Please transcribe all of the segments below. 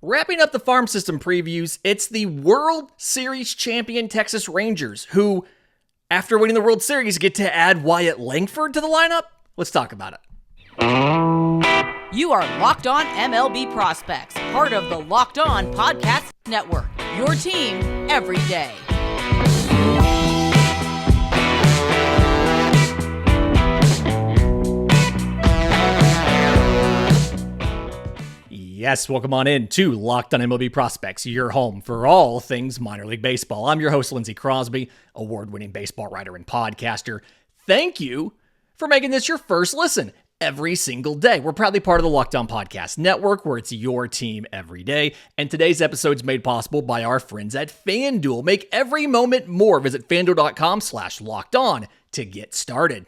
Wrapping up the farm system previews, it's the World Series champion Texas Rangers who, after winning the World Series, get to add Wyatt Langford to the lineup? Let's talk about it. You are Locked On MLB Prospects, part of the Locked On Podcast Network, your team every day. Yes, welcome on in to Locked On MLB Prospects, your home for all things minor league baseball. I'm your host, Lindsey Crosby, award-winning baseball writer and podcaster. Thank you for making this your first listen every single day. We're proudly part of the Locked On Podcast Network, where it's your team every day. And today's episode is made possible by our friends at FanDuel. Make every moment more. Visit FanDuel.com/LockedOn to get started.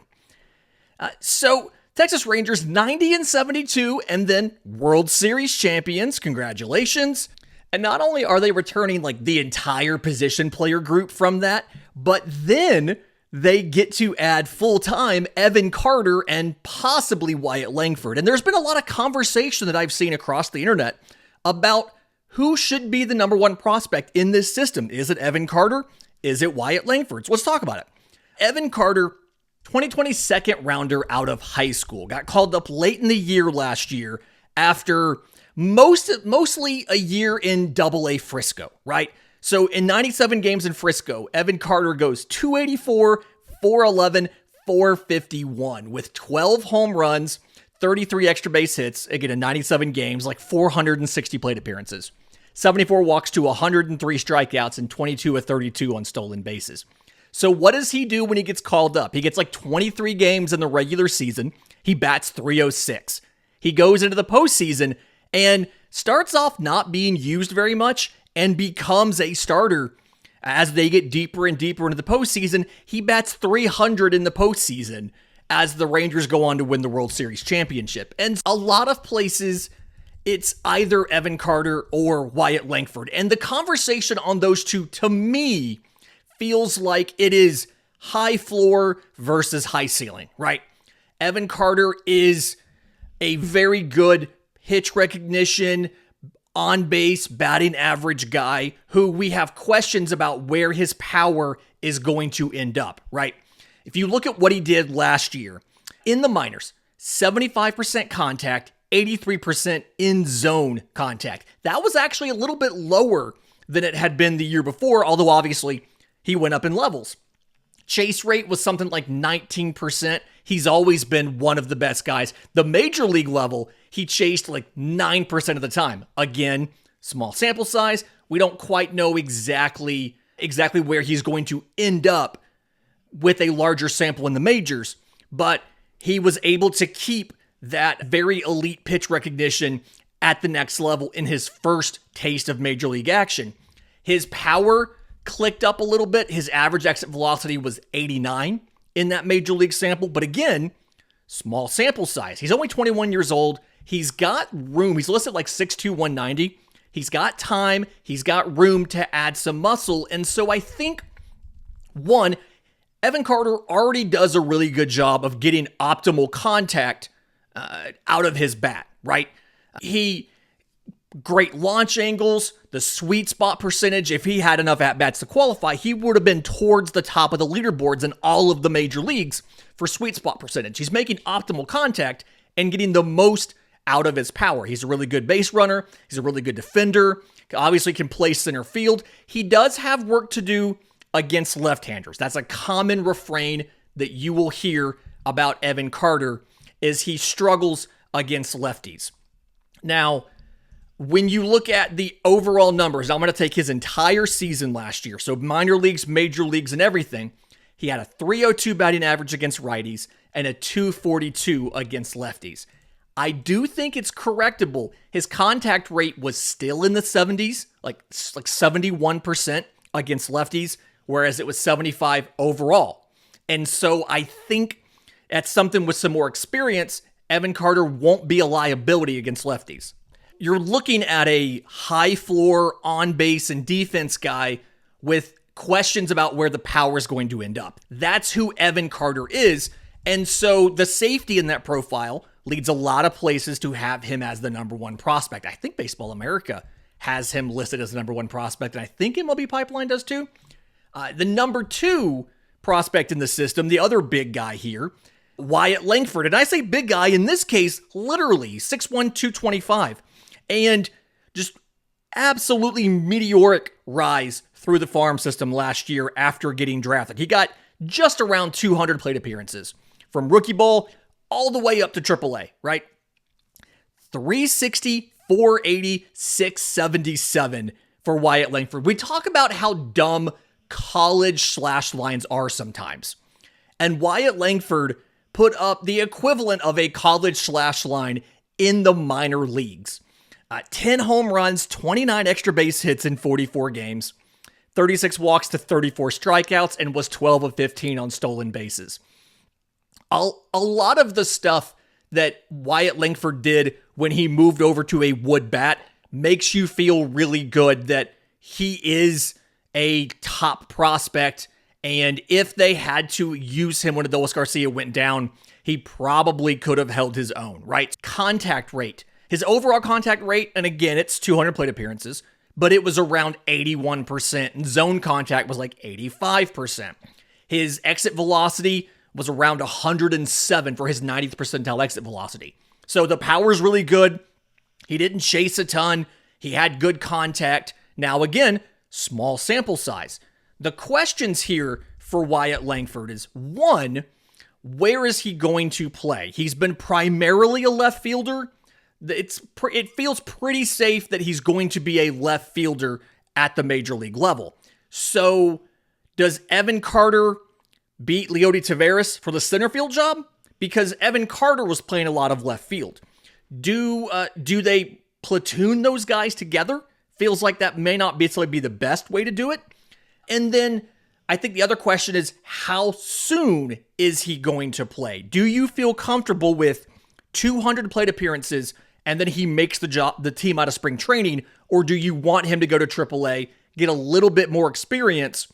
Texas Rangers 90-72 and then World Series champions. Congratulations. And not only are they returning like the entire position player group from that, but then they get to add full-time Evan Carter and possibly Wyatt Langford. And there's been a lot of conversation that I've seen across the internet about who should be the number one prospect in this system. Is it Evan Carter? Is it Wyatt Langford? So let's talk about it. Evan Carter, 2020 second rounder out of high school, got called up late in the year last year after mostly a year in Double-A Frisco, right? So in 97 games in Frisco, Evan Carter goes 284, 411, 451 with 12 home runs, 33 extra base hits, again in 97 games, like 460 plate appearances, 74 walks to 103 strikeouts, and 22 of 32 on stolen bases. So what does he do when he gets called up? He gets like 23 games in the regular season. He bats .306. He goes into the postseason and starts off not being used very much and becomes a starter as they get deeper and deeper into the postseason. He bats .300 in the postseason as the Rangers go on to win the World Series championship. And a lot of places, it's either Evan Carter or Wyatt Langford. And the conversation on those two, to me, feels like it is high floor versus high ceiling, right? Evan Carter is a very good pitch recognition, on base, batting average guy who we have questions about where his power is going to end up, right? If you look at what he did last year in the minors, 75% contact, 83% in zone contact. That was actually a little bit lower than it had been the year before, although obviously he went up in levels. Chase rate was something like 19%. He's always been one of the best guys. The major league level, he chased like 9% of the time. Again, small sample size. We don't quite know exactly where he's going to end up with a larger sample in the majors, but he was able to keep that very elite pitch recognition at the next level in his first taste of major league action. His power clicked up a little bit. His average exit velocity was 89 in that major league sample. But again, small sample size. He's only 21 years old. He's got room. He's listed like 6'2", 190. He's got time. He's got room to add some muscle. And so I think, one, Evan Carter already does a really good job of getting optimal contact out of his bat, right? Great launch angles, the sweet spot percentage. If he had enough at-bats to qualify, he would have been towards the top of the leaderboards in all of the major leagues for sweet spot percentage. He's making optimal contact and getting the most out of his power. He's a really good base runner. He's a really good defender. Obviously can play center field. He does have work to do against left-handers. That's a common refrain that you will hear about Evan Carter, is he struggles against lefties. Now, when you look at the overall numbers, I'm going to take his entire season last year, so minor leagues, major leagues, and everything. He had a .302 batting average against righties and a .242 against lefties. I do think it's correctable. His contact rate was still in the 70s, like 71% against lefties, whereas it was 75 overall. And so I think that's something with some more experience, Evan Carter won't be a liability against lefties. You're looking at a high floor on base and defense guy with questions about where the power is going to end up. That's who Evan Carter is. And so the safety in that profile leads a lot of places to have him as the number one prospect. I think Baseball America has him listed as the number 1 prospect, and I think MLB Pipeline does too. The number 2 prospect in the system, the other big guy here, Wyatt Langford. And I say big guy, in this case, literally 6'1", 225. And just absolutely meteoric rise through the farm system last year after getting drafted. He got just around 200 plate appearances from rookie ball all the way up to AAA, right? 360, 480, 677 for Wyatt Langford. We talk about how dumb college slash lines are sometimes. And Wyatt Langford put up the equivalent of a college slash line in the minor leagues. 10 home runs, 29 extra base hits in 44 games, 36 walks to 34 strikeouts, and was 12 of 15 on stolen bases. A lot of the stuff that Wyatt Langford did when he moved over to a wood bat makes you feel really good that he is a top prospect. And if they had to use him when Adolis Garcia went down, he probably could have held his own, right? Contact rate. His overall contact rate, and again, it's 200 plate appearances, but it was around 81%, and zone contact was like 85%. His exit velocity was around 107 for his 90th percentile exit velocity. So the power is really good. He didn't chase a ton. He had good contact. Now again, small sample size. The questions here for Wyatt Langford is, 1, where is he going to play? He's been primarily a left fielder. It feels pretty safe that he's going to be a left fielder at the major league level. So does Evan Carter beat Leody Taveras for the center field job? Because Evan Carter was playing a lot of left field. Do they platoon those guys together? Feels like that may not necessarily be the best way to do it. And then I think the other question is, how soon is he going to play? Do you feel comfortable with 200 plate appearances and then he makes the team out of spring training? Or do you want him to go to AAA, get a little bit more experience,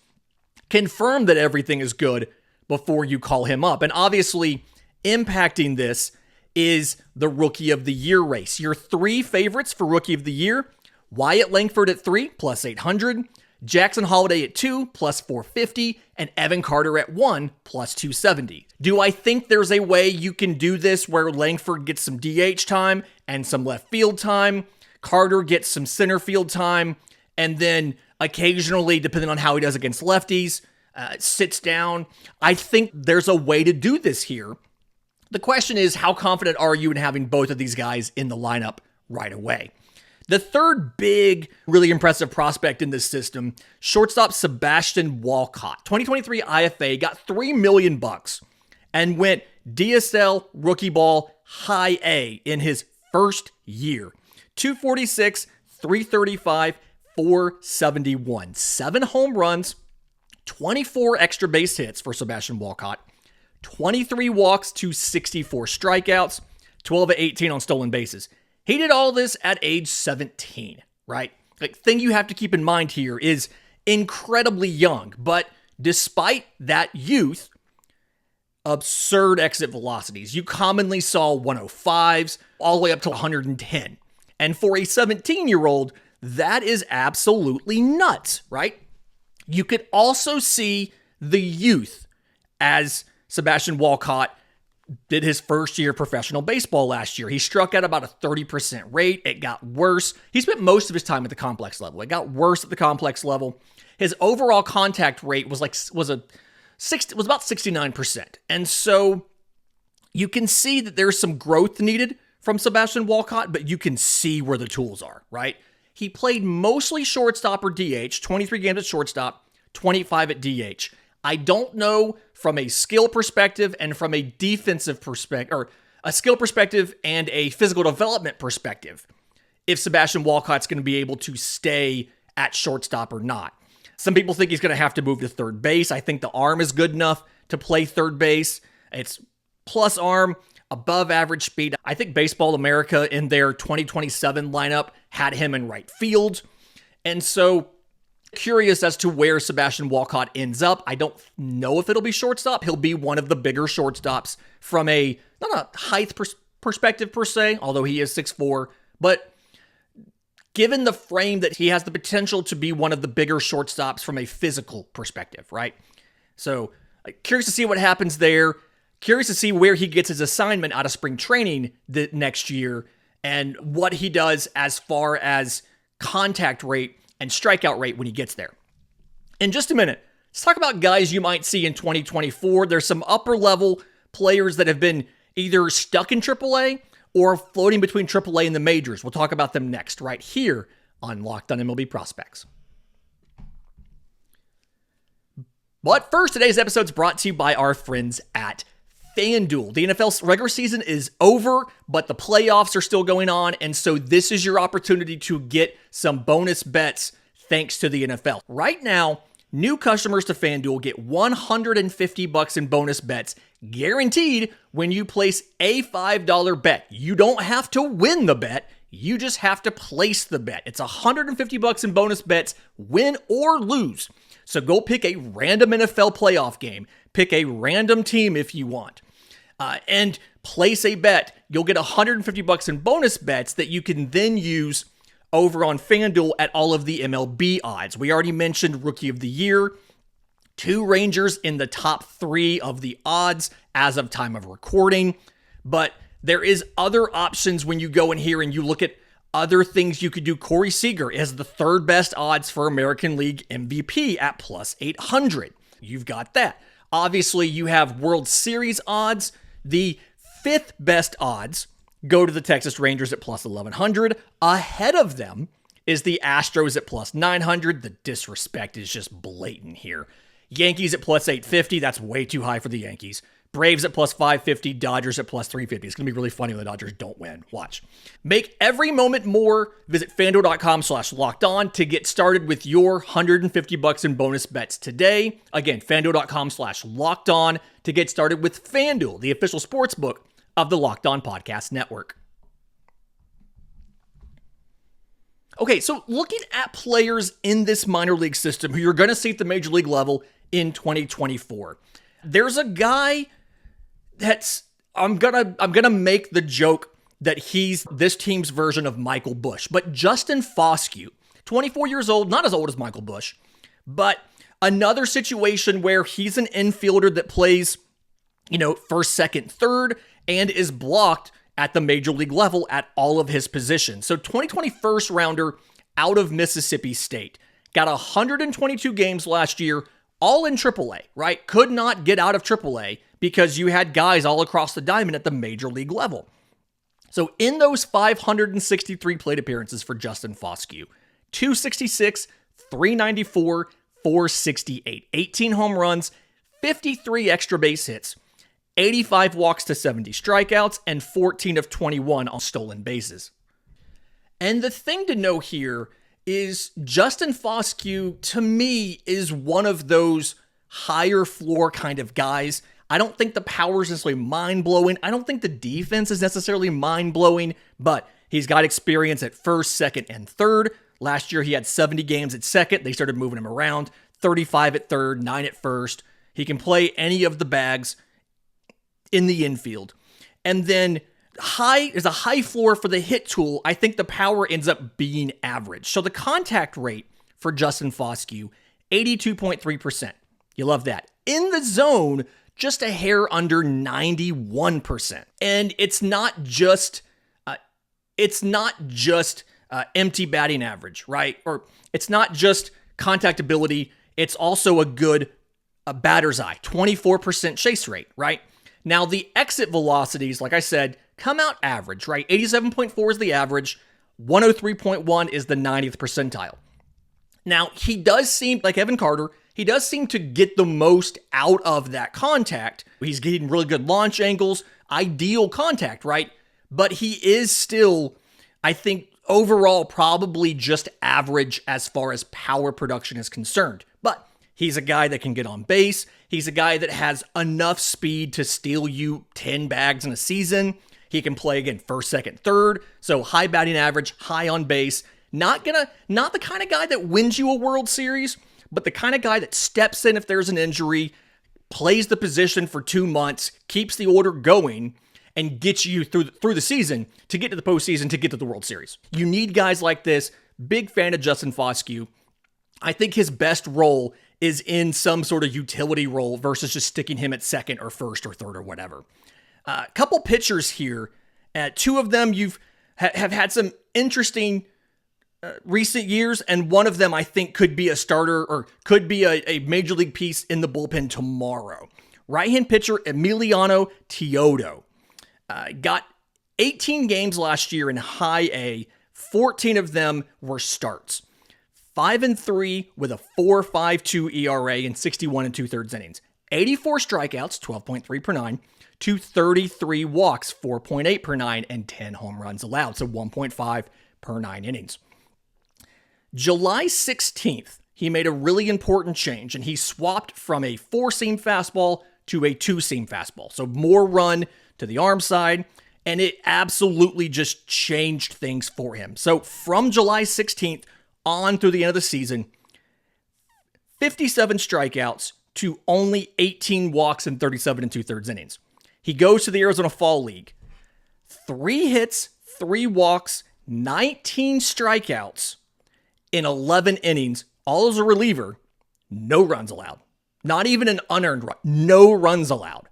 confirm that everything is good before you call him up? And obviously, impacting this is the Rookie of the Year race. Your 3 favorites for Rookie of the Year: Wyatt Langford at 3, plus 800, Jackson Holliday at 2, plus 450, and Evan Carter at 1, plus 270. Do I think there's a way you can do this where Langford gets some DH time and some left field time, Carter gets some center field time, and then occasionally, depending on how he does against lefties, sits down? I think there's a way to do this here. The question is, how confident are you in having both of these guys in the lineup right away? The third big, really impressive prospect in this system, shortstop Sebastian Walcott. 2023 IFA, got $3 million and went DSL rookie ball high A in his first year. 246, 335, 471. 7 home runs, 24 extra base hits for Sebastian Walcott, 23 walks to 64 strikeouts, 12 of 18 on stolen bases. He did all this at age 17, right? Like, thing you have to keep in mind here is incredibly young, but despite that youth, absurd exit velocities. You commonly saw 105s all the way up to 110. And for a 17-year-old, that is absolutely nuts, right? You could also see the youth as Sebastian Walcott did his first year of professional baseball last year. He struck out about a 30% rate. It got worse. He spent most of his time at the complex level. It got worse at the complex level. His overall contact rate was about 69%. And so you can see that there's some growth needed from Sebastian Walcott, but you can see where the tools are, right? He played mostly shortstop or DH, 23 games at shortstop, 25 at DH. I don't know from a skill perspective and from a defensive perspective, or a skill perspective and a physical development perspective, if Sebastian Walcott's going to be able to stay at shortstop or not. Some people think he's going to have to move to third base. I think the arm is good enough to play third base. It's plus arm, above average speed. I think Baseball America in their 2027 lineup had him in right field. And so curious as to where Sebastian Walcott ends up. I don't know if it'll be shortstop. He'll be one of the bigger shortstops from a, not a height perspective per se, although he is 6'4", but given the frame that he has the potential to be one of the bigger shortstops from a physical perspective, right? So curious to see what happens there. Curious to see where he gets his assignment out of spring training the next year and what he does as far as contact rate and strikeout rate when he gets there. In just a minute, let's talk about guys you might see in 2024. There's some upper level players that have been either stuck in AAA or floating between AAA and the majors. We'll talk about them next, right here on Locked on MLB Prospects. But first, today's episode is brought to you by our friends at FanDuel. The NFL's regular season is over, but the playoffs are still going on, and so this is your opportunity to get some bonus bets thanks to the NFL. Right now, new customers to FanDuel get $150 in bonus bets guaranteed when you place a $5 bet. You don't have to win the bet. You just have to place the bet. It's $150 in bonus bets, win or lose. So go pick a random NFL playoff game. Pick a random team if you want. And place a bet. You'll get $150 in bonus bets that you can then use over on FanDuel at all of the MLB odds. We already mentioned Rookie of the Year. 2 Rangers in the top 3 of the odds as of time of recording. But there is other options when you go in here and you look at other things you could do. Corey Seager is the 3rd best odds for American League MVP at plus 800. You've got that. Obviously, you have World Series odds. The 5th best odds go to the Texas Rangers at plus 1100. Ahead of them is the Astros at plus 900. The disrespect is just blatant here. Yankees at plus 850. That's way too high for the Yankees. Braves at plus 550, Dodgers at plus 350. It's going to be really funny when the Dodgers don't win. Watch. Make every moment more. Visit FanDuel.com/lockedon to get started with your $150 in bonus bets today. Again, FanDuel.com/lockedon to get started with FanDuel, the official sports book of the Locked On Podcast Network. Okay, so looking at players in this minor league system who you're going to see at the major league level in 2024. There's a guy that's, I'm gonna make the joke that he's this team's version of Michael Busch, but Justin Foscue, 24 years old, not as old as Michael Busch, but another situation where he's an infielder that plays, first, second, third, and is blocked at the major league level at all of his positions. So 2020 first rounder out of Mississippi State, got 122 games last year, all in AAA, right? Could not get out of AAA because you had guys all across the diamond at the major league level. So in those 563 plate appearances for Justin Foscue, 266, 394, 468, 18 home runs, 53 extra base hits, 85 walks to 70 strikeouts, and 14 of 21 on stolen bases. And the thing to know here is Justin Foscue, to me, is one of those higher floor kind of guys. I don't think the power is necessarily mind-blowing. I don't think the defense is necessarily mind-blowing, but he's got experience at first, second, and third. Last year, he had 70 games at second. They started moving him around. 35 at third, 9 at first. He can play any of the bags in the infield. And then high is a high floor for the hit tool. I think the power ends up being average. So the contact rate for Justin Foscue, 82.3%. You love that. In the zone, just a hair under 91%. And it's not just empty batting average, right? Or it's not just contact ability. It's also a good batter's eye, 24% chase rate, right? Now the exit velocities, like I said, come out average, right? 87.4 is the average. 103.1 is the 90th percentile. Now, he does seem, like Evan Carter, he does seem to get the most out of that contact. He's getting really good launch angles, ideal contact, right? But he is still, I think, overall probably just average as far as power production is concerned. But he's a guy that can get on base. He's a guy that has enough speed to steal you 10 bags in a season. He can play, again, first, second, third. So high batting average, high on base. Not the kind of guy that wins you a World Series, but the kind of guy that steps in if there's an injury, plays the position for 2 months, keeps the order going, and gets you through the season to get to the postseason, to get to the World Series. You need guys like this. Big fan of Justin Foscue. I think his best role is in some sort of utility role versus just sticking him at second or first or third or whatever. Couple pitchers here. Two of them have had some interesting recent years, and one of them I think could be a starter or could be a major league piece in the bullpen tomorrow. Right-hand pitcher Emiliano Teodo got 18 games last year in high A. 14 of them were starts. 5-3 with a 4.52 ERA in 61 2/3 innings. 84 strikeouts, 12.3 per nine, to 33 walks, 4.8 per nine, and 10 home runs allowed, so 1.5 per 9 innings. July 16th, he made a really important change, and he swapped from a 4-seam fastball to a 2-seam fastball. So more run to the arm side, and it absolutely just changed things for him. So from July 16th on through the end of the season, 57 strikeouts to only 18 walks in 37 2/3 innings. He goes to the Arizona Fall League. 3 hits, 3 walks, 19 strikeouts in 11 innings, all as a reliever, no runs allowed. Not even an unearned run, no runs allowed.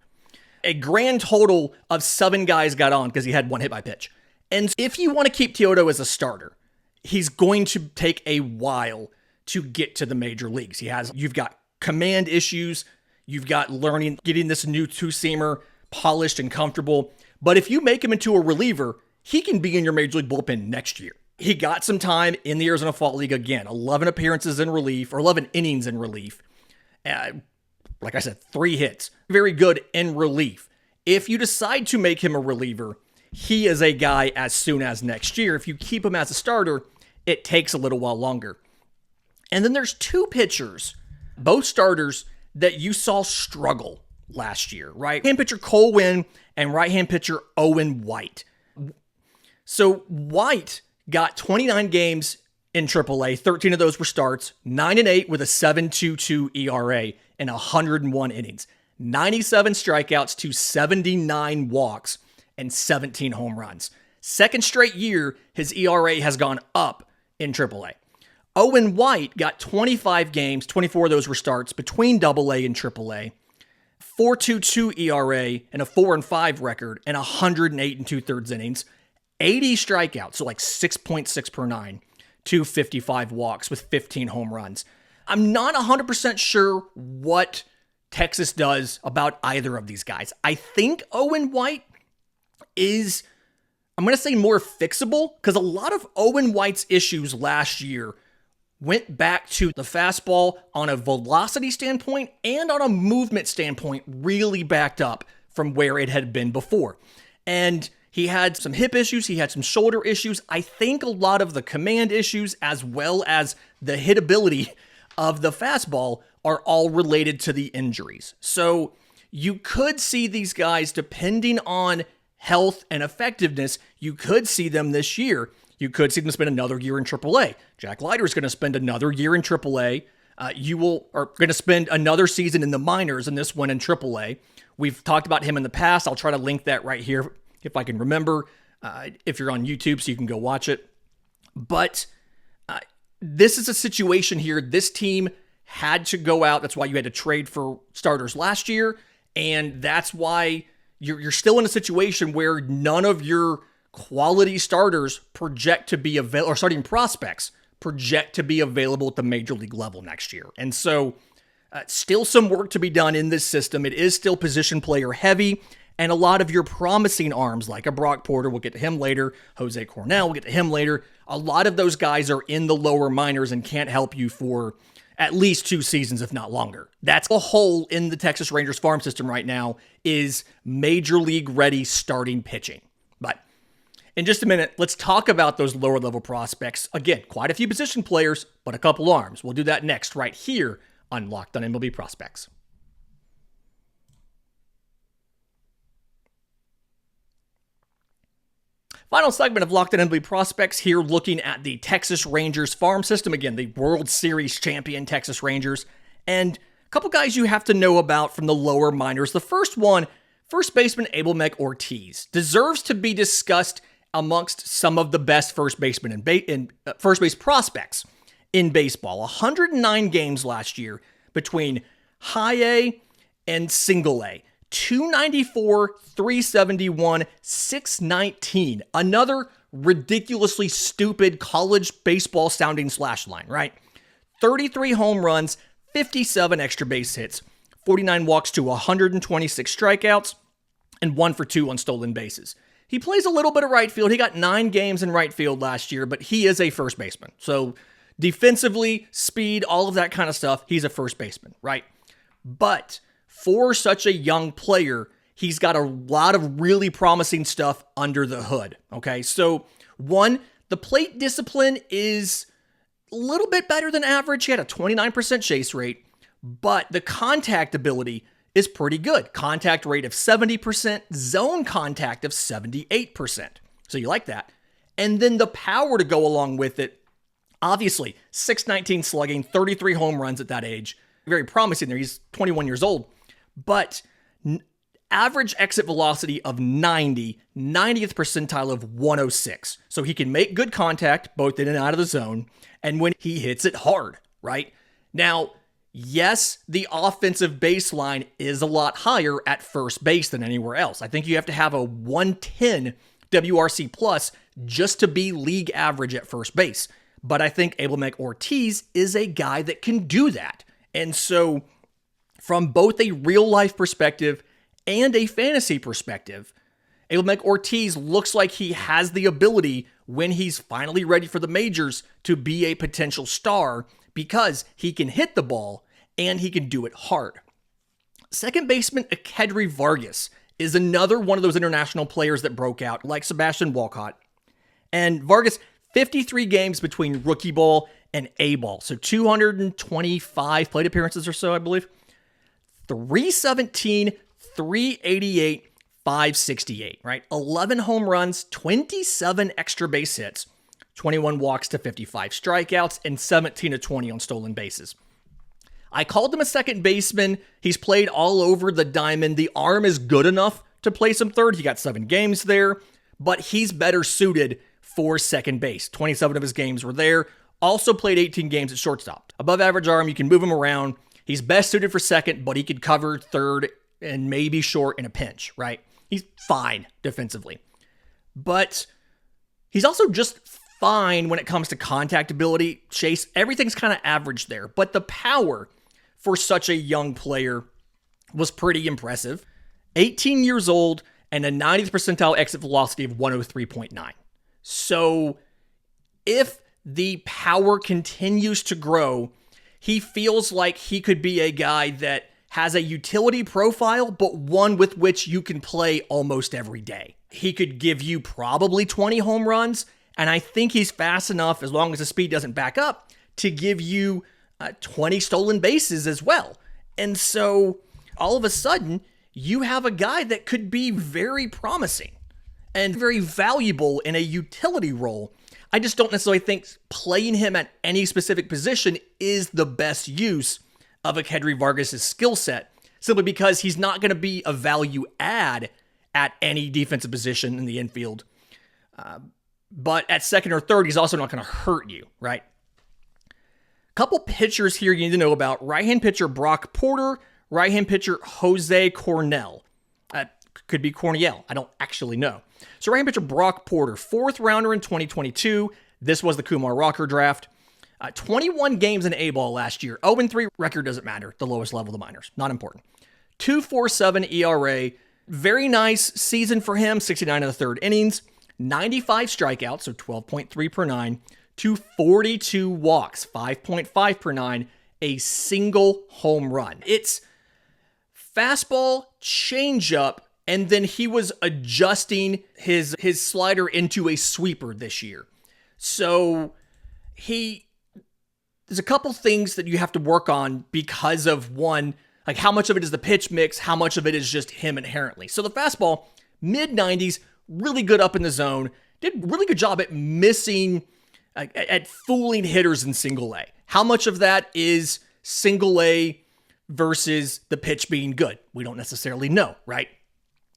A grand total of 7 guys got on because he had 1 hit by pitch. And if you want to keep Teodo as a starter, he's going to take a while to get to the major leagues. You've got command issues, you've got learning, getting this new 2-seamer polished and comfortable. But if you make him into a reliever, he can be in your major league bullpen next year. He got some time in the Arizona Fall League again, 11 appearances in relief, or 11 innings in relief. Like I said, 3 hits. Very good in relief. If you decide to make him a reliever, he is a guy as soon as next year. If you keep him as a starter, it takes a little while longer. And then there's 2 pitchers, both starters, that you saw struggle last year. Right-hand pitcher Cole Winn and right-hand pitcher Owen White. So White got 29 games in AAA, 13 of those were starts, 9-8 with a 7.22 ERA in 101 innings, 97 strikeouts to 79 walks, and 17 home runs. Second straight year, his ERA has gone up in AAA. Owen White got 25 games, 24 of those were starts between AA and AAA, 4.22 ERA and a 4-5 record and 108 2/3 innings, 80 strikeouts, so like 6.6 per 9, 255 walks with 15 home runs. I'm not 100% sure what Texas does about either of these guys. I think Owen White is, I'm going to say, more fixable because a lot of Owen White's issues last year went back to the fastball on a velocity standpoint and on a movement standpoint, really backed up from where it had been before. And he had some hip issues. He had some shoulder issues. I think a lot of the command issues as well as the hitability of the fastball are all related to the injuries. So you could see these guys, depending on health and effectiveness, you could see them this year. You could see them spend another year in AAA. Jack Leiter is going to spend another year in AAA. You are going to spend another season in the minors and this one in AAA. We've talked about him in the past. I'll try to link that right here if I can remember, if you're on YouTube, so you can go watch it. But this is a situation here. This team had to go out. That's why you had to trade for starters last year. And that's why you're still in a situation where none of your quality starters project to be available, or starting prospects project to be available at the major league level next year. And so still some work to be done in this system. It is still position player heavy. And a lot of your promising arms, like a Brock Porter, we'll get to him later, Jose Cornell, we'll get to him later. A lot of those guys are in the lower minors and can't help you for at least 2 seasons, if not longer. That's a hole in the Texas Rangers farm system right now, is major league ready starting pitching. But in just a minute, let's talk about those lower level prospects. Again, quite a few position players, but a couple arms. We'll do that next right here on Locked on MLB Prospects. Final segment of Locked on MLB Prospects here, looking at the Texas Rangers farm system. Again, the World Series champion Texas Rangers. And a couple guys you have to know about from the lower minors. The first one, first baseman Abel Ortiz, deserves to be discussed amongst some of the best first basemen in first base prospects in baseball. 109 games last year between high A and single A. 294, 371, 619. Another ridiculously stupid college baseball sounding slash line, right? 33 home runs, 57 extra base hits, 49 walks to 126 strikeouts, and 1 for 2 on stolen bases. He plays a little bit of right field. He got 9 games in right field last year, but he is a first baseman. So defensively, speed, all of that kind of stuff, he's a first baseman, right? But for such a young player, he's got a lot of really promising stuff under the hood, okay? So, one, the plate discipline is a little bit better than average. He had a 29% chase rate, but the contact ability is pretty good. Contact rate of 70%, zone contact of 78%. So you like that. And then the power to go along with it, obviously, 619 slugging, 33 home runs at that age. Very promising there. He's 21 years old. But average exit velocity of 90, 90th percentile of 106. So he can make good contact both in and out of the zone, and when he hits it hard, right? Now, yes, the offensive baseline is a lot higher at first base than anywhere else. I think you have to have a 110 WRC plus just to be league average at first base. But I think Abelmek Ortiz is a guy that can do that. And so from both a real life perspective and a fantasy perspective, Abelmek Ortiz looks like he has the ability when he's finally ready for the majors to be a potential star because he can hit the ball and he can do it hard. Second baseman Akedri Vargas is another one of those international players that broke out, like Sebastian Walcott. And Vargas, 53 games between rookie ball and A ball. So 225 plate appearances or so, I believe. 317, 388, 568, right? 11 home runs, 27 extra base hits, 21 walks to 55 strikeouts, and 17 to 20 on stolen bases. I called him a second baseman. He's played all over the diamond. The arm is good enough to place him third. He got 7 games there, but he's better suited for second base. 27 of his games were there. Also played 18 games at shortstop. Above average arm, you can move him around. He's best suited for second, but he could cover third and maybe short in a pinch, right? He's fine defensively. But he's also just fine when it comes to contact ability, chase. Everything's kind of average there. But the power for such a young player was pretty impressive. 18 years old and a 90th percentile exit velocity of 103.9. So if the power continues to grow, he feels like he could be a guy that has a utility profile, but one with which you can play almost every day. He could give you probably 20 home runs, and I think he's fast enough, as long as the speed doesn't back up, to give you 20 stolen bases as well. And so all of a sudden, you have a guy that could be very promising and very valuable in a utility role. I just don't necessarily think playing him at any specific position is the best use of Akedri Vargas' skill set, simply because he's not going to be a value add at any defensive position in the infield. But at second or third, he's also not going to hurt you, right? Couple pitchers here you need to know about. Right-hand pitcher Brock Porter, right-hand pitcher Jose Cornell. Could be Cornell. I don't actually know. So right-hand pitcher Brock Porter, 4th rounder in 2022. This was the Kumar Rocker draft. 21 games in A-ball last year. 0-3 record doesn't matter. The lowest level of the minors. Not important. 2.47 ERA. Very nice season for him. 69 in the third innings. 95 strikeouts, so 12.3 per 9. To 42 walks, 5.5 per 9. A single home run. It's fastball, changeup, and then he was adjusting his slider into a sweeper this year. So there's a couple things that you have to work on because of one, like how much of it is the pitch mix, how much of it is just him inherently. So the fastball, mid-90s, really good up in the zone, did a really good job at missing, at fooling hitters in single A. How much of that is single A versus the pitch being good? We don't necessarily know, right?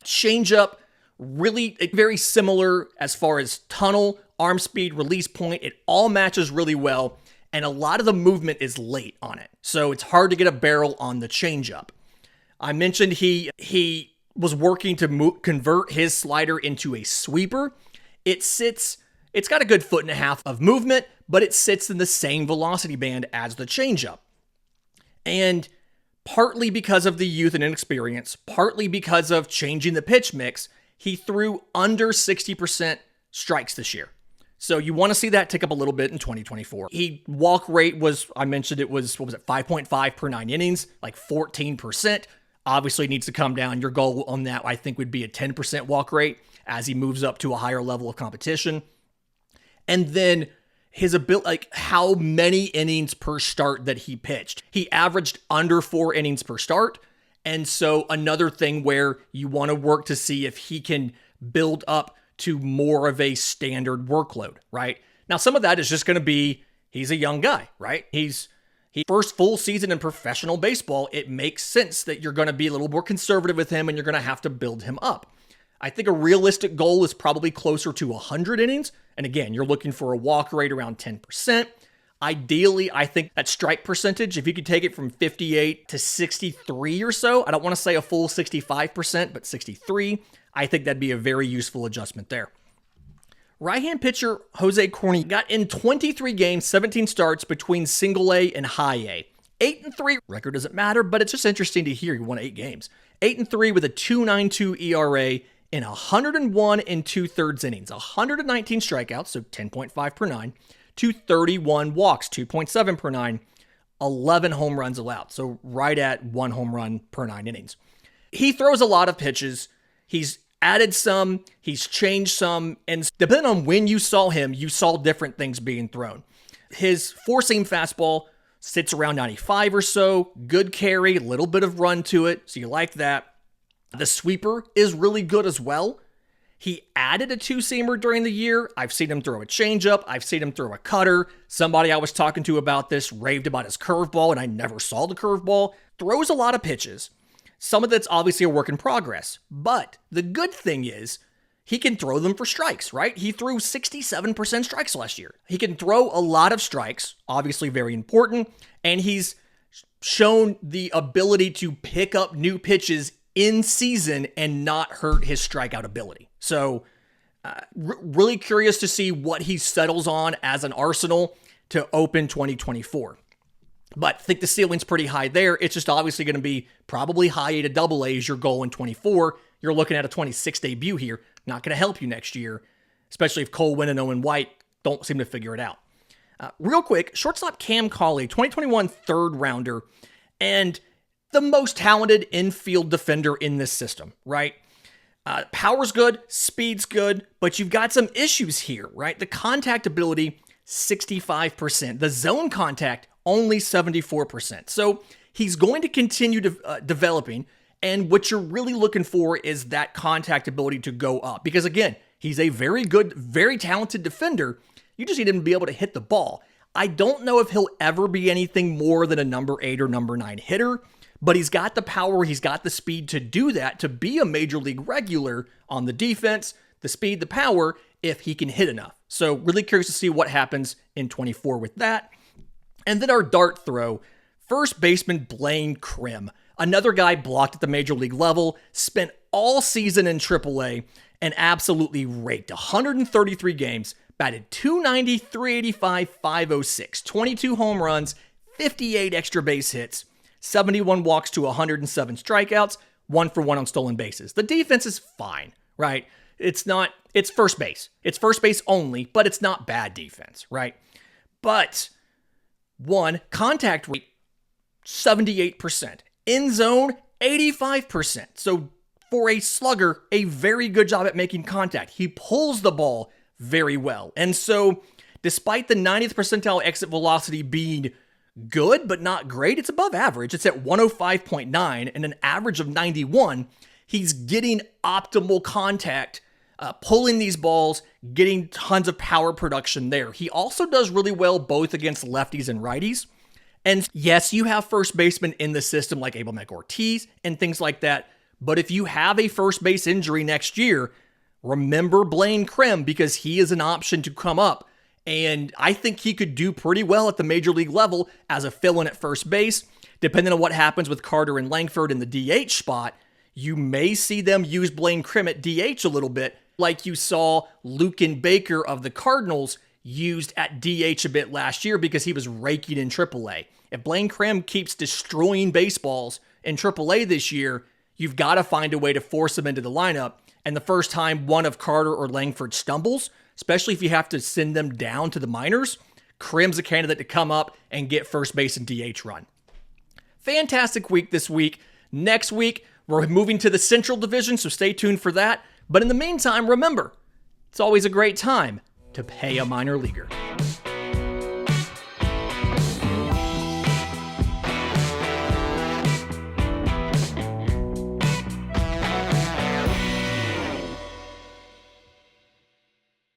Changeup, Really very similar as far as tunnel, arm speed, release point. It all matches really well, and a lot of the movement is late on it. So it's hard to get a barrel on the changeup. I mentioned he was working to convert his slider into a sweeper. It's got a good 1.5 feet of movement, but it sits in the same velocity band as the changeup. And partly because of the youth and inexperience, partly because of changing the pitch mix, he threw under 60% strikes this year. So you want to see that tick up a little bit in 2024. Walk rate was, I mentioned it was, 5.5 per 9 innings, like 14%. Obviously needs to come down. Your goal on that, I think, would be a 10% walk rate as he moves up to a higher level of competition. And then his ability, like how many innings per start that he pitched. He averaged under 4 innings per start. And so another thing where you want to work to see if he can build up to more of a standard workload, right? Now, some of that is just going to be, he's a young guy, right? He's first full season in professional baseball. It makes sense that you're going to be a little more conservative with him and you're going to have to build him up. I think a realistic goal is probably closer to 100 innings. And again, you're looking for a walk rate around 10%. Ideally, I think that strike percentage, if you could take it from 58 to 63 or so, I don't want to say a full 65%, but 63, I think that'd be a very useful adjustment there. Right-hand pitcher Jose Corny got in 23 games, 17 starts between single A and high A. 8-3 record doesn't matter, but it's just interesting to hear he won 8 games. 8-3 with a 2.92 ERA in 101 and 2/3 innings, 119 strikeouts, so 10.5 per 9, 231 walks, 2.7 per 9, 11 home runs allowed, so right at 1 home run per 9 innings. He throws a lot of pitches. He's added some, he's changed some, and depending on when you saw him, you saw different things being thrown. His four-seam fastball sits around 95 or so, good carry, a little bit of run to it, so you like that. The sweeper is really good as well. He added a two-seamer during the year. I've seen him throw a changeup. I've seen him throw a cutter. Somebody I was talking to about this raved about his curveball, and I never saw the curveball. Throws a lot of pitches. Some of that's obviously a work in progress. But the good thing is he can throw them for strikes, right? He threw 67% strikes last year. He can throw a lot of strikes, obviously very important, and he's shown the ability to pick up new pitches in season and not hurt his strikeout ability. So really curious to see what he settles on as an arsenal to open 2024. But I think the ceiling's pretty high there. It's just obviously going to be probably high A to double A is your goal in 24. You're looking at a 26 debut here. Not going to help you next year, especially if Cole Winn and Owen White don't seem to figure it out. Real quick, shortstop Cam Cauley, 2021 third rounder, and the most talented infield defender in this system, right? Power's good, speed's good, but you've got some issues here, right? The contact ability, 65%. The zone contact, only 74%. So he's going to continue developing, and what you're really looking for is that contact ability to go up. Because again, he's a very good, very talented defender. You just need him to be able to hit the ball. I don't know if he'll ever be anything more than a number 8 or number 9 hitter, but he's got the power, he's got the speed to do that, to be a major league regular on the defense, the speed, the power, if he can hit enough. So really curious to see what happens in 24 with that. And then our dart throw, first baseman Blaine Krim, another guy blocked at the major league level, spent all season in AAA, and absolutely raked 133 games, batted .290, .385, .506, 22 home runs, 58 extra base hits, 71 walks to 107 strikeouts, 1 for 1 on stolen bases. The defense is fine, right? It's first base. It's first base only, but it's not bad defense, right? But contact rate, 78%. In zone, 85%. So for a slugger, a very good job at making contact. He pulls the ball very well. And so despite the 90th percentile exit velocity being good, but not great, it's above average. It's at 105.9 and an average of 91. He's getting optimal contact, pulling these balls, getting tons of power production there. He also does really well both against lefties and righties. And yes, you have first basemen in the system like Abel Ortiz and things like that. But if you have a first base injury next year, remember Blaine Krim because he is an option to come up. And I think he could do pretty well at the major league level as a fill-in at first base. Depending on what happens with Carter and Langford in the DH spot, you may see them use Blaine Krim at DH a little bit, like you saw Lucan Baker of the Cardinals used at DH a bit last year because he was raking in AAA. If Blaine Krim keeps destroying baseballs in AAA this year, you've got to find a way to force him into the lineup. And the first time one of Carter or Langford stumbles, especially if you have to send them down to the minors, Krim's a candidate to come up and get first base and DH run. Fantastic week this week. Next week, we're moving to the Central Division, so stay tuned for that. But in the meantime, remember, it's always a great time to pay a minor leaguer.